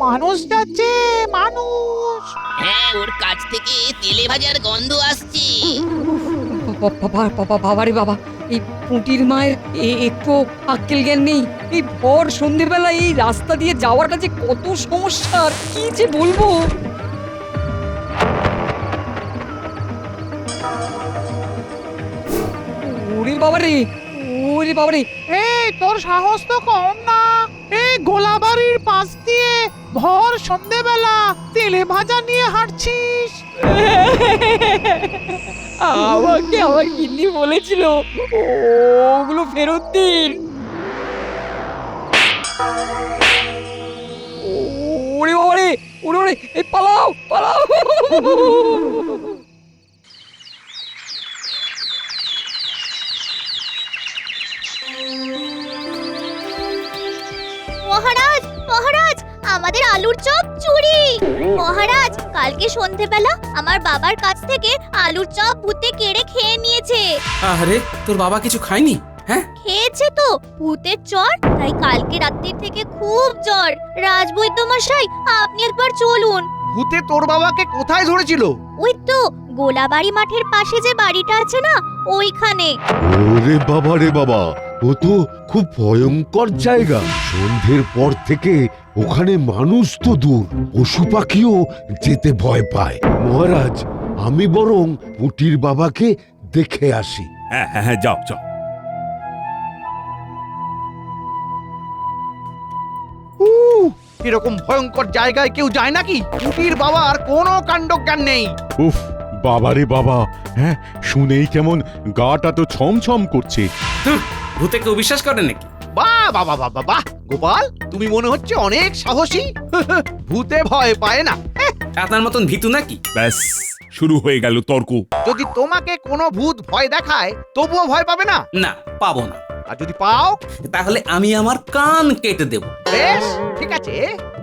মানুষ যাচ্ছে, মানুষ। হ্যাঁ, ওর কাছ থেকে তেলে ভাজার গন্ধ আসছে। বাবারে বাবা, এই পুঁটির মায়ের একটু আক্কেল জ্ঞান নেই। এই ভর সন্ধেবেলা এই রাস্তা দিয়ে যাওয়াটা যে কত সমস্যার, কি যে বলবো। ওরে বাবারে, ওরে বাবারে। এই তোর সাহস তো কম না, এই গোলাবাড়ির পাশ দিয়ে ভর সন্ধেবেলা তেলে ভাজা নিয়ে হাঁটছিস। আমাকে আমার গিন্নি বলেছিল ওগুলো ফেরত দিন। ওরে বাবারে, ওরে ওরে, এই পালাও পালাও। মহারাজ, মহারাজ, আমাদের আলুর চপ চুরি। মহারাজ, কালকে সন্ধেবেলা আমার বাবার কাছ থেকে আলুর চপ ভূতে কেড়ে খেয়ে নিয়েছে। আরে তোর বাবা কিছু খায়নি? হ্যাঁ, খেয়েছে তো ভূতের জ্বর, তাই কালকে রাত্রির থেকে খুব জ্বর। রাজবৈদ্য মশাই, আপনি একবার চলুন। ভূতে তোর বাবাকে কোথায় ধরেছিল? ওই তো গোলাবাড়ি মাঠের পাশে যে বাড়িটা আছে না, ওইখানে। ওরে বাবা রে বাবা, ও তো খুব ভয়ঙ্কর জায়গা। সন্ধ্যের পর থেকে ওখানে মানুষ তো দূর, পশু পাখিও যেতে ভয় পায়। মহারাজ, আমি বরং পুটির বাবাকে দেখে আসি। হ্যাঁ হ্যাঁ হ্যাঁ, যাও যাও। এরকম ভয়ঙ্কর জায়গায় কেউ যায় নাকি? পুটির বাবার কোনো কাণ্ডজ্ঞান নেই। উফ, বাবারে বাবা, হ্যাঁ শুনেই কেমন গাটা তো ছমছম করছে। ভূতে কেউ বিশ্বাস করে নাকি? বাহ বাহ বাহ বাহ বাহ, গোপাল তুমি মনে হচ্ছে অনেক সাহসী। ভূতে ভয় পায় না। আপনার মতন ভীতু নাকি? ব্যাস, শুরু হয়ে গেল তর্ক। যদি তোমাকে কোনো ভূত ভয় দেখায় তবুও ভয় পাবে না? না, পাবো না। আর যদি পাও? তাহলে আমি আমার কান কেটে দেব। বেশ, ঠিক আছে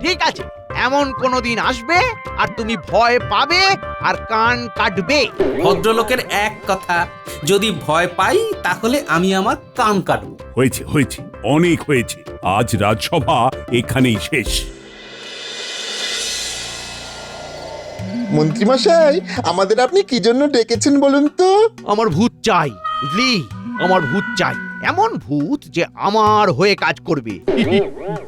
ঠিক আছে, এমন কোনো দিন আসবে আর তুমি ভয় পাবে আর কান কাটবে। ভদ্রলোকের এক কথা, যদি ভয় পাই তাহলে আমি আমার কান কাটবো। হয়েছে হয়েছে, অনেক হয়েছে। আজ রাজসভা এখানেই শেষ। মন্ত্রীমশাই, আমাদের আপনি কি জন্য ডেকেছেন বলুন তো? আমার ভূত চাই, বুঝলি? আমার ভূত চাই, এমন ভূত যে আমার হয়ে কাজ করবে।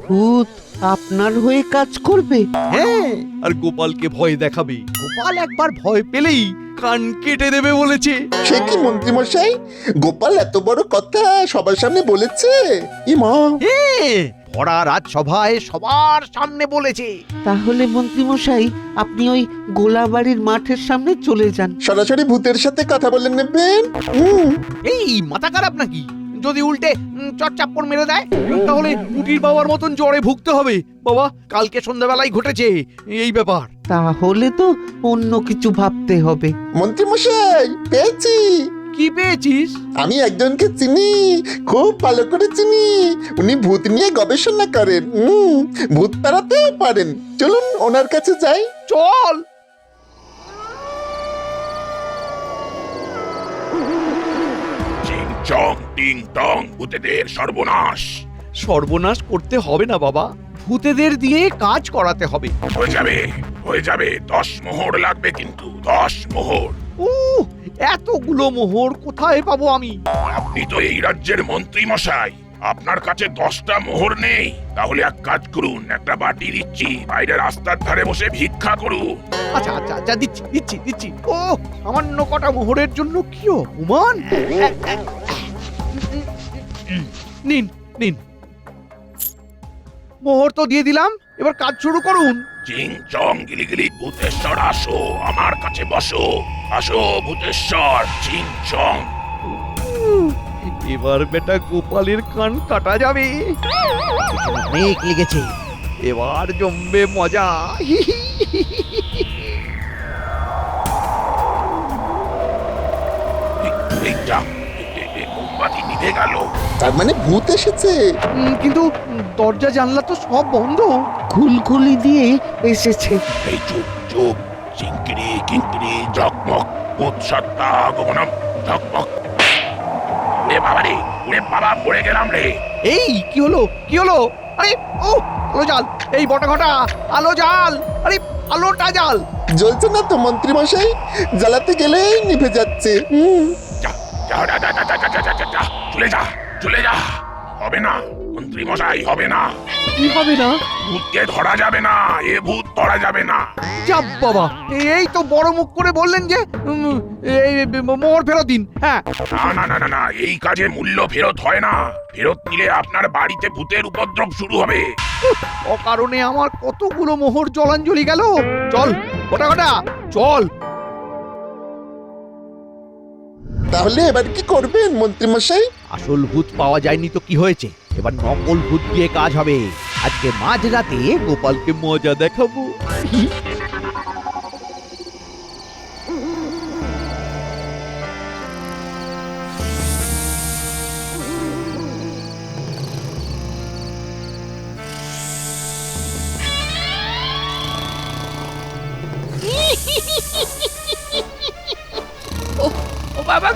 ভূত আপনার হয়ে কাজ করবে? হ্যাঁ, আর গোপালকে ভয় দেখাবে। গোপাল একবার ভয় পেলেই কান কেটে দেবে বলেছে। সে কি মন্ত্রীমশাই, গোপাল এত বড় কথা সবার সামনে বলেছে? ইমা, ভরা রাজসভায় সবার সামনে বলেছে। তাহলে মন্ত্রীমশাই, আপনি ওই গোলাবাড়ির মাঠের সামনে চলে যান। সরাসরি ভূতের সাথে কথা বলে নেবেন। এই মাথা খারাপ নাকি? যদি উল্টে চটচাপ্পড় মেরে দেয় তাহলে পুটির বাবার মতন জ্বরে ভুগতে হবে। বাবা, কালকে সন্ধ্যাবেলায় ঘটেছে এই ব্যাপার। তাহলে তো অন্য কিছু ভাবতে হবে। মন্ত্রীমশাই, পেয়েছি। কি পেয়েছিস? আমি একজনকে চিনি, খুব ভালো করে চিনি। উনি ভূত নিয়ে গবেষণা করেন, ভূত তাড়াতেও পারেন। চলুন ওনার কাছে যাই। চল। চং টিং টং, ভূতেদের সর্বনাশ। সর্বনাশ করতে হবে না বাবা, ভূতেদের দিয়ে কাজ করাতে হবে। হয়ে যাবে 10 মোহর লাগবে, কিন্তু 10 মোহর। এতগুলো মোহর কোথায় পাবো আমি? আপনি তো এই রাজ্যের মন্ত্রী মশাই, আপনার কাছে 10টা মোহর নেই? তাহলে এক কাজ করুন, একটা বাটি দিচ্ছি, বাইরে রাস্তার ধারে বসে ভিক্ষা করুন। আচ্ছা আচ্ছা আচ্ছা, দিচ্ছি দিচ্ছি দিচ্ছি। ও, সামান্য কটা মোহরের জন্য কি অপমান! নিন নিন, মোহর তো দিয়ে দিলাম, এবার কাজ শুরু করুন। চিং চং গিলিগিলি, ভূতেশ্বর আসো, আমার কাছে বসো। আসো ভূতেশ্বর, চিং চং। এবার বেটা গোপালের কান কাটা যাবে। অনেক লেগেছে, এবার জমবে মজা। মোমবাতি নিভে গেল। তার মানে ভূত এসেছে। কিন্তু দরজা জানলা তো সব বন্ধ। খুলখুলি দিয়ে এসেছে। এই চুপ চুপ, চিংকিরি কিংকিরি ঝকমক, ভূত সত্তা গগনম ঝকমক। ওরে বাবা রে, ওরে বাবা, পড়ে গেলাম রে। এই কি হলো কি হলো? আরে ও, আলো জ্বাল, এই বটা ঘটা আলো জ্বাল, আরে আলোটা জ্বাল। জ্বলছে না তো মন্ত্রী মশাই, জ্বালাতে গেলেই নিভে যাচ্ছে। যা যা যা যা যা যা যা যা যা, চলে যা চলে যা। হবে না মন্ত্রী মশাই, হবে না। কি হবে না? ভূতকে ধরা যাবে না, এ ভূত ধরা যাবে না। চাপ বাবা, এই তো বড় মুখ করে বললেন যে এই মোহর ফেরত দিন। হ্যাঁ, না না না না না, এই কাজে মূল্য ফেরত হয় না। ফেরত নিলে আপনার বাড়িতে ভূতের উপদ্রব শুরু হবে। অকারণে আমার কতগুলো মোহর জলাঞ্জলি গেল। চল বটা ঘটা চল। তাহলে এবার কি করবেন মন্ত্রী মশাই? আসল ভূত পাওয়া যায়নি তো কি হয়েছে, এবার নকল ভূত দিয়ে কাজ হবে। আজকে মাঝরাতে গোপালকে মজা দেখাবো। ও বাবা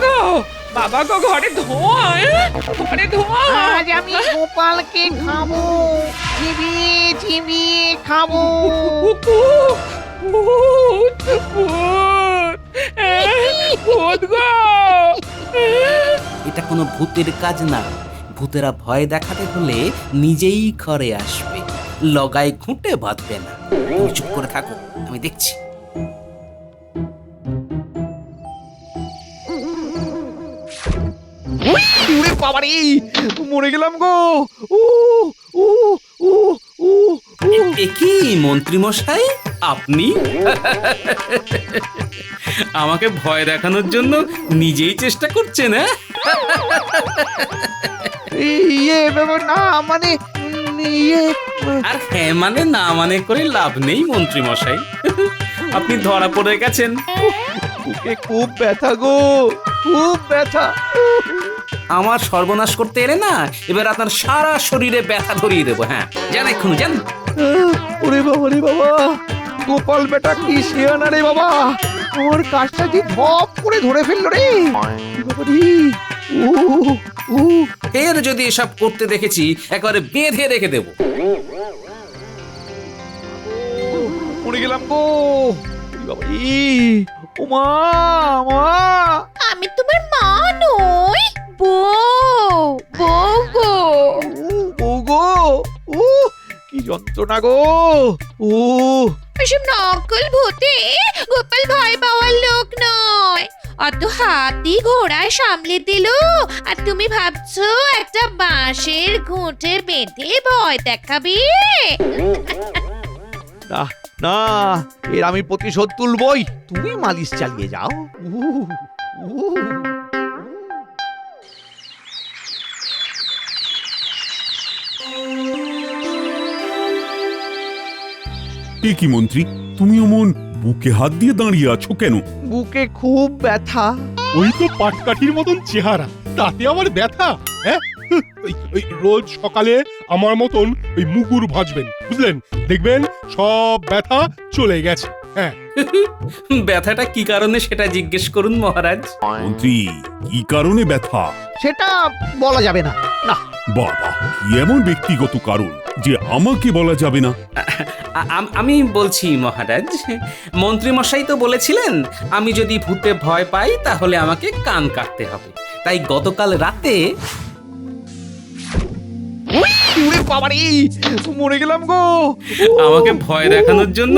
গো ঘরে ধোঁয়া, ঘরে ধোঁয়া। আজ আমি গোপালকে খাবো, চিবিয়ে চিবিয়ে খাবো। ভূত ভূত ভূত গো। এটা কোনো ভূতের কাজ না। ভূতেরা ভয় দেখাতে হলে নিজেই ঘরে আসবে, লগায় ঘুঁটে বাঁধবে না। তুমি চুপ করে থাকো, আমি দেখছি। উড়ে বাবারে, মরে গেলাম গো। ও ও ও ও এ কি মন্ত্রী মশাই, আপনি আমাকে ভয় দেখানোর জন্য নিজেই চেষ্টা করছেন? ইয়ে না মানে ইয়ে। আর হ্যাঁ মানে না মানে করে লাভ নেই মন্ত্রী মশাই, আপনি ধরা পড়ে গেছেন। বুকে খুব ব্যথা গো, খুব ব্যথা। আমার সর্বনাশ করতে এলে না, এবার আপনার সারা শরীরে ব্যথা ধরিয়ে দেবো। হ্যাঁ জান, এক্ষুনি জান। ওরে বাবা রে বাবা, গোপাল বেটা কি শিয়ানা রে বাবা, আমার কাজটা যে ধপ করে ধরে ফেললো রে। ফের যদি এসব করতে দেখেছি, একেবারে বেঁধে রেখে দেবো। পড়ে গেলাম গো। ও মা, মা, আমি তোমার মা নই, বউ, বউ গো। ও গো, ও কি যন্ত্রণা গো। ও এসব নকল ভূতে গোপাল ভয় পাওয়ার লোক নয়। অত হাতি ঘোড়ায় সামলে দিল, আর তুমি ভাবছো একটা বাঁশের ঘুঁটে বেঁধে ভয় দেখাবে? না না, এর আমি প্রতিশোধ তুলবই। তুমি মালিশ চালিয়ে যাও। এ কি মন্ত্রী, তুমি অমন বুকে হাত দিয়ে দাঁড়িয়ে আছো কেন? বুকে খুব ব্যথা। ওই তো পাটকাঠির মতন চেহারা, তাতে আমার ব্যথা? হ্যাঁ, ওই রোজ সকালে আমার মতন ওই মুগুর ভাজবেন, বুঝলেন? দেখবেন সব ব্যথা চলে গেছে। হ্যাঁ, ব্যথাটা কি কারণে সেটা জিজ্ঞেস করুন মহারাজ। মন্ত্রী, কি কারণে ব্যথা? সেটা বলা যাবে না। না বাবা, কি এমন ব্যক্তিগত কারণ যে আমাকে বলা যাবে না? আমি বলছি মহারাজ, মন্ত্রী মশাই তো বলেছিলেন আমি যদি ভূতে ভয় পাই তাহলে আমাকে কান কাটতে হবে। তাই গতকাল রাতে মরে গেলাম গো। আমাকে ভয় দেখানোর জন্য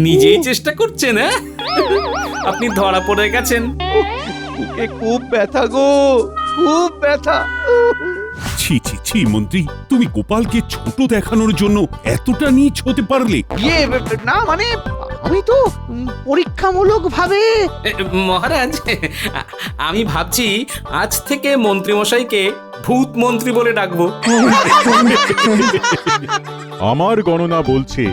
নিজেই চেষ্টা করছেন। হ্যাঁ, আপনি ধরা পড়ে গেছেন। বুকে খুব ব্যথা গো, খুব ব্যথা। ছি ছি ছি মন্ত্রী, তুমি গোপালকে ছোট দেখানোর জন্য এতটা নীচ হতে পারলে? ইয়ে না মানে, আমি তো পরীক্ষামূলক ভাবে। মহারাজ, আমি ভাবছি আজ থেকে মন্ত্রী মশাইকে ভূত মন্ত্রী বলে ডাকবো। আমার গণনা বলছে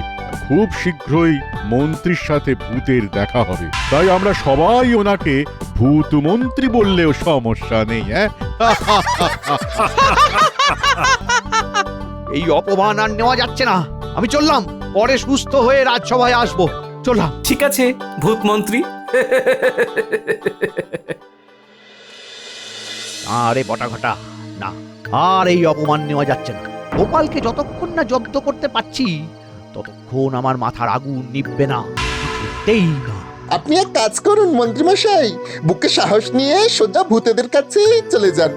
খুব শীঘ্রই মন্ত্রীর সাথে ভূতের দেখা হবে, তাই আমরা সবাই ওনাকে ভূত মন্ত্রী বললেও সমস্যা নেই। হ্যাঁ, এই অপমান আর নেওয়া যাচ্ছে না। আমি চললাম, পরে সুস্থ হয়ে রাজসভায় আসবো। চললাম। ঠিক আছে ভূত মন্ত্রী। আরে বটা ঘটা, না আর এই অপমান নেওয়া যাচ্ছে না। গোপালকে যতক্ষণ না জব্দ করতে পারছি ততক্ষণ আমার মাথার আগুন নিভবে না, কিছুতেই না। আপনি এক কাজ করুন মন্ত্রীমশাই, বুকে সাহস নিয়ে সোজা ভূতেদের কাছেই চলে যান।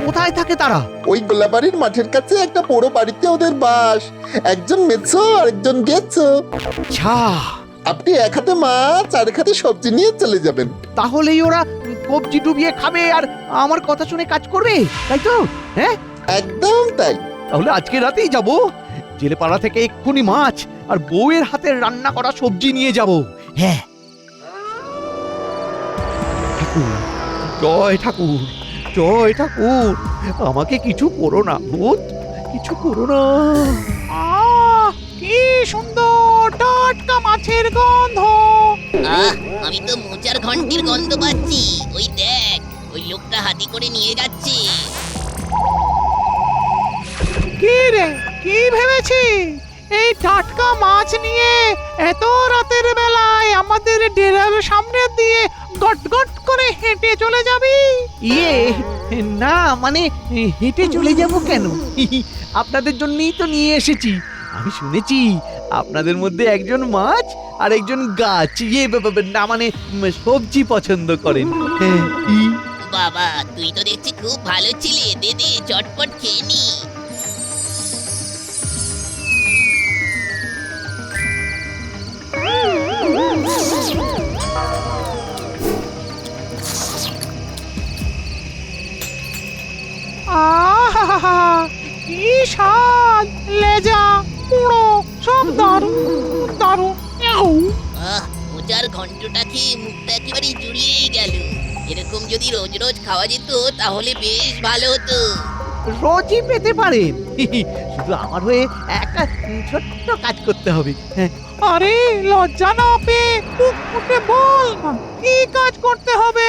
কোথায় থাকে তারা? ওই গোলাবাড়ির মাঠের কাছে একটা বড় বাড়িতে ওদের বাস। একজন মেছো আর একজন গেছো। আচ্ছা, আপনি এক হাতে মাছ আর এক হাতে সবজি নিয়ে চলে যাবেন। তাহলেই ওরা কবজি ডুবিয়ে খাবে আর আমার কথা শুনে কাজ করবে, তাই তো? হ্যাঁ, একদম তাই। তাহলে আজকে রাতেই যাব। জেলেপাড়া থেকে এক্ষুনি মাছ আর বউয়ের হাতের রান্না করা সবজি নিয়ে যাব। হ্যাঁ। ঠাকুর, জয় ঠাকুর, জয় ঠাকুর, আমাকে কিছু করো না ভূত, কিছু করো না। কি সুন্দর টাটকা মাছের গন্ধ! আমি তো মোচার ঘন্টির গন্ধ পাচ্ছি। ওই দেখ, ওই লোকটা হাতি করে নিয়ে যাচ্ছে। কি রে, কি ভেবেছি এই টাটকা মাছ নিয়ে এত রাতের বেলায় আমাদের ডেরার সামনে দিয়ে গট গট করে হেঁটে চলে যাবি? ইয়ে না, মানে হেঁটে চলে যাব কেন? আপনাদের জন্যই তো নিয়ে এসেছি। আমি শুনেছি আপনাদের মধ্যে একজন মাছ আর একজন গাছ না মানে সবজি পছন্দ করেন। বাবা, তুই তো দেখছি খুব ভালো ছেলে। দে দে, চটপট খেয়ে নি। আহা, কি স্বাদ! লেজা পুরো সব দারুণ দারুণ। মোচার ঘন্টটা খেয়ে মুখটা একেবারে জুড়িয়েই গেল। এরকম যদি রোজ রোজ খাওয়া যেত তাহলে বেশ ভালো হতো। রোজই পেতে পারেন, শুধু আমার হয়ে একটা ছোট্ট কাজ করতে হবে। আরে লজ্জা না পেয়ে মুখ ফুটে বল না, কি কাজ করতে হবে?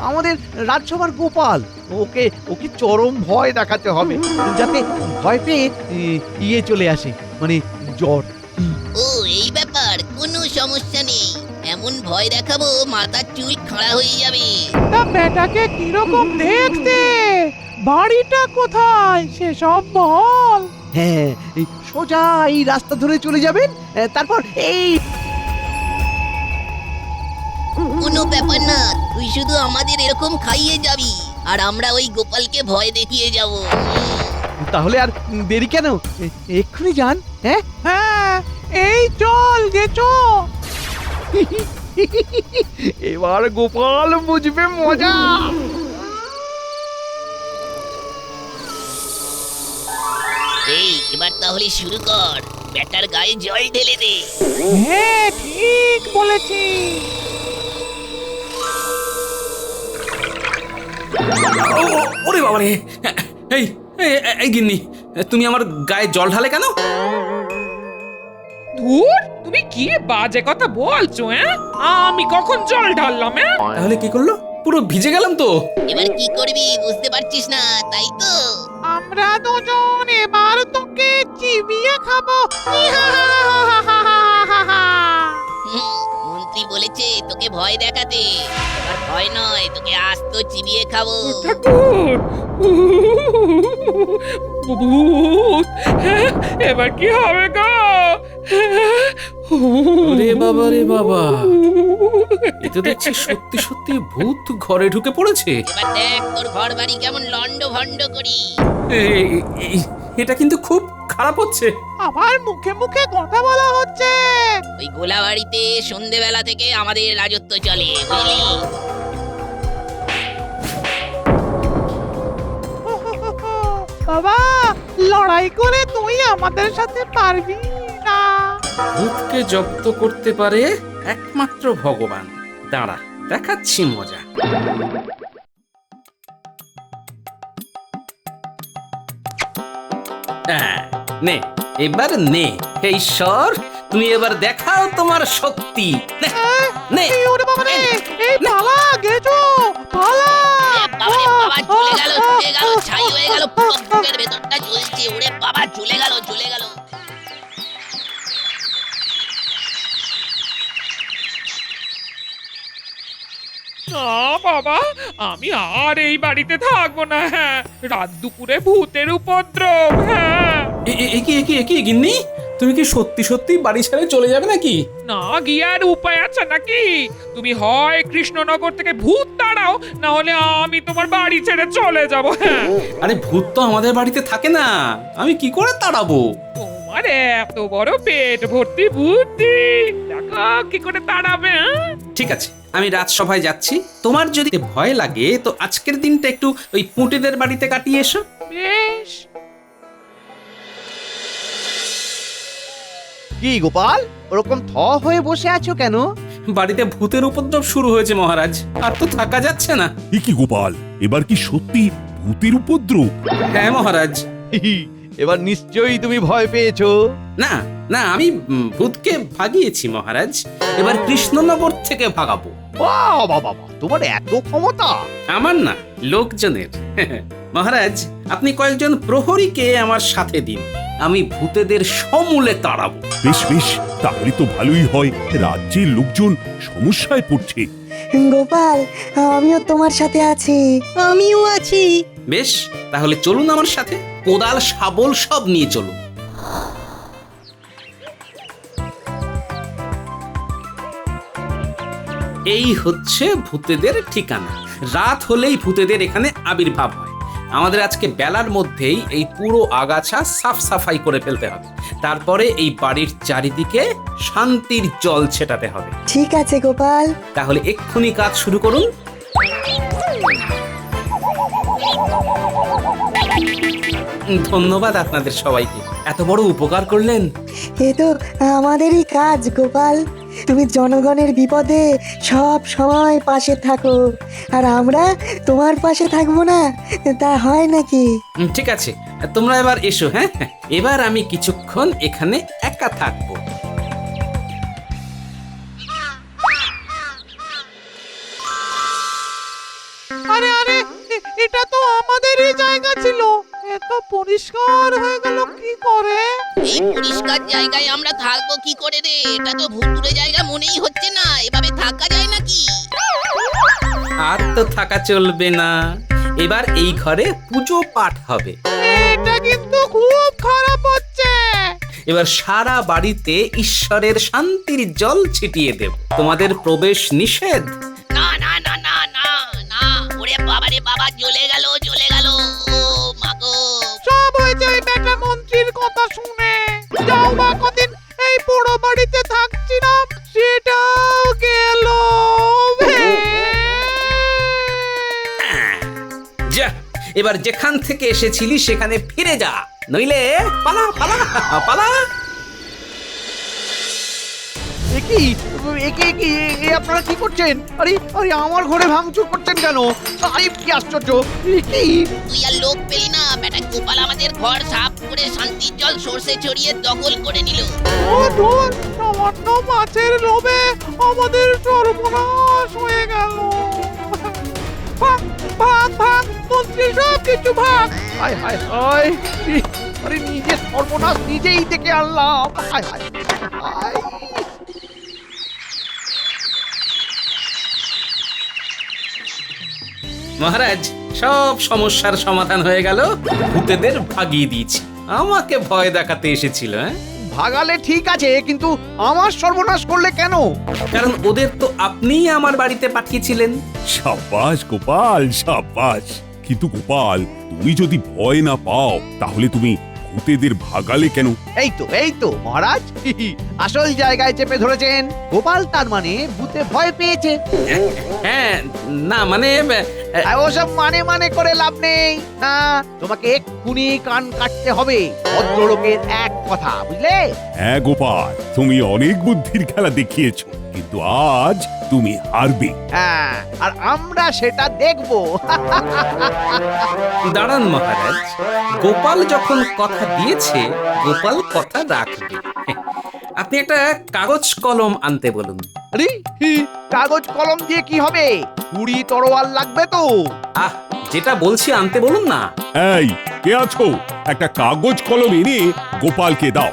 আমাদের রাজসভার গোপাল, ওকে ওকে চরম ভয় দেখাতে হবে, যাতে ভয় পেয়ে ইয়ে চলে আসে, মানে জ্বর। ও এই ব্যাপার, কোনো সমস্যা নেই। এমন ভয় দেখাবো মাথার চুল খাড়া হয়ে যাবে। তা বেটাকে কিরকম দেখতে, বাড়িটা কোথায় সেসব বল। হ্যাঁ, এই সোজা এই রাস্তা ধরে চলে যাবেন, তারপর এই কোনো ব্যাপার না, তুই শুধু আমাদের এরকম খাইয়ে যাবি আর আমরা ওই গোপালকে ভয় দেখিয়ে যাব। তাহলে আর দেরি কেন, এক্ষুনি যান। হ্যাঁ হ্যাঁ, এই চল গেছো। এবার গোপাল বুঝবে মজা। এই এবার তাহলে শুরু কর, ব্যাটার গায়ে জল ঢেলে দে। হ্যাঁ, ঠিক বলেছি। ওরে বাবা রে! এই এই এই গিন্নি, তুমি আমার গায়ে জল ঢালে কেন? ধুর, তুমি কি বাজে কথা বলছো? আমি কখন জল ঢাললাম? তাহলে কি করলো? পুরো ভিজে গেলাম তো। এবার কি করবি বুঝতে পারছিস না, তাই তো? আমরা দুজন এবার তোকে চিবিয়ে খাবো। মন্ত্রী বলেছে তোকে ভয় দেখাতে। এবার ভয় নয়, তোকে আস্ত চিবিয়ে খাবো। ঠাকুর, ভূত, এবার কি হবে গো? রে বাবা রে বাবা, এ তো দেখছি সত্যি সত্যি ভূত ঘরে ঢুকে পড়েছে। এবার দেখ তোর ঘর বাড়ি কেমন লন্ড ভন্ড করি। এটা কিন্তু খুব খারাপ হচ্ছে। আমার মুখে মুখে কথা বলা হচ্ছে। ওই গোলাবাড়িতে সন্ধেবেলা থেকে আমাদের রাজত্ব চলে, বুঝলি? বাবা, লড়াই করে তুই আমাদের সাথে পারবি না। ভূতকে জব্দ করতে পারে একমাত্র ভগবান। দাঁড়া, দেখাচ্ছি মজা। নে, এবার নে। হে ঈশ্বর, তুমি এবার দেখাও তোমার শক্তি। নে, ওরে বাবা রে, এই পালা গেছো, পালা। বাবা চলে গেল, চলে গেল, ছাই হয়ে গেল, পুরো বুকের ভেতরটা জ্বলছে। ওরে বাবা, চলে গেল, চলে গেল। না বাবা, আমি আর এই বাড়িতে থাকবো না। রাত দুপুরে ভূতের উপদ্রব। কি গিন্নি, তুমি কি সত্যি সত্যি বাড়ি ছেড়ে চলে যাবে নাকি? না গিয়ে আর উপায় আছে নাকি? তুমি হয় কৃষ্ণনগর থেকে ভূত তাড়াও, না হলে আমি তোমার বাড়ি ছেড়ে চলে যাব। হ্যাঁ, আরে ভূত তো আমাদের বাড়িতে থাকে না, আমি কি করে তাড়াবো? তোমার এত বড় পেট ভর্তি বুদ্ধি, দেখো কি করে তাড়াবে। হ্যাঁ? ঠিক আছে, আমি রাজসভায় যাচ্ছি। তোমার যদি ভয় লাগে তো আজকের দিনটা একটু ওই পুঁটিদের বাড়িতে কাটিয়ে এসো। বেশ। কি গোপাল, ওরকম থ হয়ে বসে আছো কেন? বাড়িতে ভূতের উপদ্রব শুরু হয়েছে মহারাজ, আর তো থাকা যাচ্ছে না। এ কি গোপাল, এবার কি সত্যি ভূতের উপদ্রব? হ্যাঁ মহারাজ। এবার নিশ্চয়ই তুমি ভয় পেয়েছো। না না, আমি ভূতকে ভাগিয়েছি মহারাজ, এবার কৃষ্ণনগর থেকে ভাগাবো। বাবা বাবা, তোমার এত ক্ষমতা! আমার না, লোকজনের। মহারাজ, আপনি কয়েকজন প্রহরীকে আমার সাথে দিন, আমি ভূতেদের সমূলে তাড়াবো। বেশ বেশ, তাহলে তো ভালোই হয়, রাজ্যের লোকজন সমস্যায় পড়ছে। গোপাল, আমিও তোমার সাথে আছি। আমিও আছি। বেশ, তাহলে চলুন আমার সাথে, কোদাল শাবল সব নিয়ে চলুন। এই হচ্ছে ভূতেদের ঠিকানা। রাত হলেই ভূতেদের এখানে আবির্ভাব হয়। আমাদের আজকে বেলার মধ্যেই এই পুরো আগাছা সাফ সাফাই করে ফেলতে হবে, তারপরে এই বাড়ির চারিদিকে শান্তির জল ছেটাতে হবে। ঠিক আছে গোপাল। তাহলে এক্ষুনি কাজ শুরু করুন। ধন্যবাদ আপনাদের সবাইকে, এত বড় উপকার করলেন। এ তো আমাদেরই কাজ গোপাল। তুমি জনগণের বিপদে সব সময় পাশে থাকো, আর আমরা তোমার পাশে থাকবো না, তা হয় নাকি? ঠিক আছে, তোমরা এবার এসো। হ্যাঁ, এবার আমি কিছুক্ষণ এখানে একা থাকবো। আরে আরে, এটা তো আমাদেরই জায়গা ছিল, এত পরিষ্কার হয়ে গেল কি করে? এই পরিষ্কার জায়গায় আমরা থাকবো কি করে রে? এটা তো ভুতুড়ে জায়গা মনেই হচ্ছে না, এভাবে থাকা যায় নাকি? আর তো থাকা চলবে না, এবার এই ঘরে পুজো পাঠ হবে। এটা কিন্তু খুব খারাপ হচ্ছে। এবার সারা বাড়িতে ঈশ্বরের শান্তির জল ছিটিয়ে দেব। তোমাদের প্রবেশ নিষেধ। না না না না না না, ওরে বাবা রে বাবা, জ্বলে গেল জ্বলে গেল। ও মাগো, সব হয়েছে এই বেটা মন্ত্রীর কথা শুনে। যাও মা, কদিন এই পোড়ো বাড়িতে থাকছিলাম, সেটাও গেল। যা, এবার যেখান থেকে এসেছিলি সেখানে ফিরে যা, নইলে পালা পালা পালা। আপনারা কি করছেন? আরে আরে, আমার ঘরে ভাঙচুর করছেন কেন? আরে কি আশ্চর্য! কি তুই আর লোক পেলি না, বেটা গোপাল আমাদের ঘর সাফ করে শান্তির জল সর্ষে ছড়িয়ে দখল করে নিল। ও ধুর, সামান্য মাছের লোভে আমাদের সর্বনাশ হয়ে গেল। ভাগ ভাগ ভাগ, মন্ত্রী সব কিছু ভাগ। হায় হায় হায়! আরে নিজের সর্বনাশ নিজেই থেকে আনলাম। হায় হায় হায়! মহারাজ, সব সমস্যার সমাধান হয়ে গেল, ভূতেদের ভাগিয়ে দিয়েছি। আমাকে ভয় দেখাতে এসেছিল। ভাগালে ঠিক আছে, কিন্তু আমার সর্বনাশ করলে কেন? কারণ ওদের তো আপনিই আমার বাড়িতে পাঠিয়েছিলেন। সাব্বাস গোপাল, সাব্বাস। কিন্তু গোপাল, তুমি যদি ভয় না পাও তাহলে তুমি ভূতেদের ভাগালে কেন? এই তো মহারাজ, আসল জায়গায় চেপে ধরেছেন। গোপাল তার মানে ভূতে ভয় পেয়েছে। হ্যাঁ, না মানে ওসব মানে করে লাভ নেই। না, তোমাকে এক্ষুনি কান কাটতে হবে। ভদ্রলোকের এক কথা, বুঝলে? হ্যাঁ গোপাল, তুমি অনেক বুদ্ধির খেলা দেখিয়েছো, কিন্তু আজ তুমি হারবে। হ্যাঁ, আর আমরা সেটা দেখবো। দাঁড়ান মহারাজ, গোপাল যখন কথা দিয়েছে, গোপাল কথা রাখবে। আপনি একটা কাগজ কলম আনতে বলুন। আরে, কাগজ কলম দিয়ে কি হবে? ছুরি তরোয়াল লাগবে তো। আহ, যেটা বলছি আনতে বলুন না। এই, কে আছো? একটা কাগজ কলম এনে গোপালকে দাও।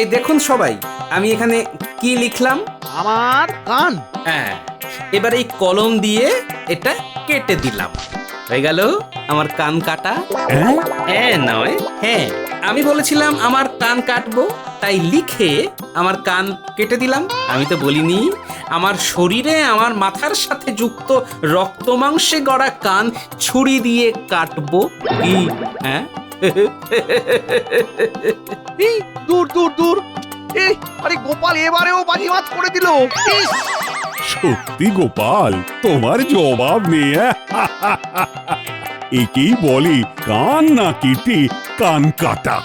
এই দেখুন সবাই, আমি এখানে কি লিখলাম। আমার কান। হ্যাঁ, এবার এই কলম দিয়ে এটা কেটে দিলাম, হয়ে গেল আমার কান কাটা। হ্যাঁ নয়, হ্যাঁ আমি বলেছিলাম আমার কান কাটবো, তাই লিখে আমার কান কেটে দিলাম। আমি তো বলিনি আমার শরীরে আমার মাথার সাথে যুক্ত রক্ত মাংসে গড়া কান ছুরি দিয়ে কাটবো। কি হ্যাঁ? এই দূর দূর দূর। এই আরে গোপাল এবারেও বাজিমাত করে দিল। ইস! সত্যি গোপাল, তোমার জবাব নেই। একেই বলে কান না কেটে কান কাটা।